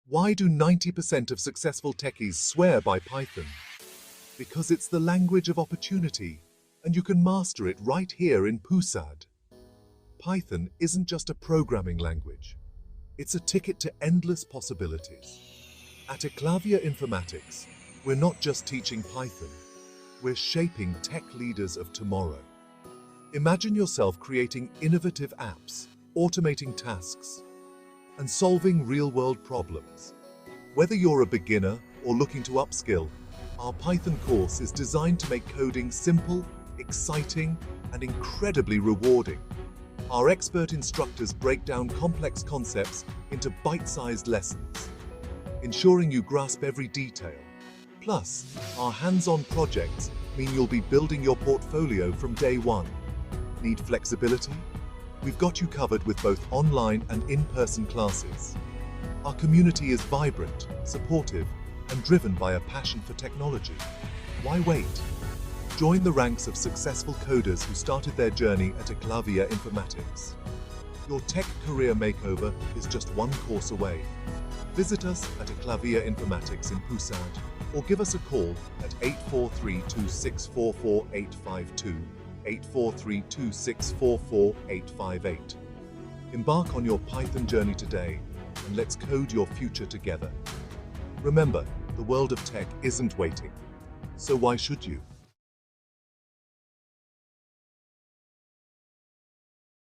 Why do 90% of successful techies swear by Python? Because it's the language of opportunity, and you can master it right here in Pusad. Python isn't just a programming language. It's a ticket to endless possibilities. At Eklavya Informatics, we're not just teaching Python, we're shaping tech leaders of tomorrow. Imagine yourself creating innovative apps, automating tasks, and solving real-world problems. Whether you're a beginner or looking to upskill, our Python course is designed to make coding simple, exciting, and incredibly rewarding. Our expert instructors break down complex concepts into bite-sized lessons, ensuring you grasp every detail. Plus, our hands-on projects mean you'll be building your portfolio from day one. Need flexibility? We've got you covered with both online and in-person classes. Our community is vibrant, supportive, and driven by a passion for technology. Why wait? Join the ranks of successful coders who started their journey at Eklavya Informatics. Your tech career makeover is just one course away. Visit us at Eklavya Informatics in Pusad or give us a call at 843-2644-852, 843-2644-858. Embark on your Python journey today and let's code your future together. Remember, the world of tech isn't waiting, so why should you?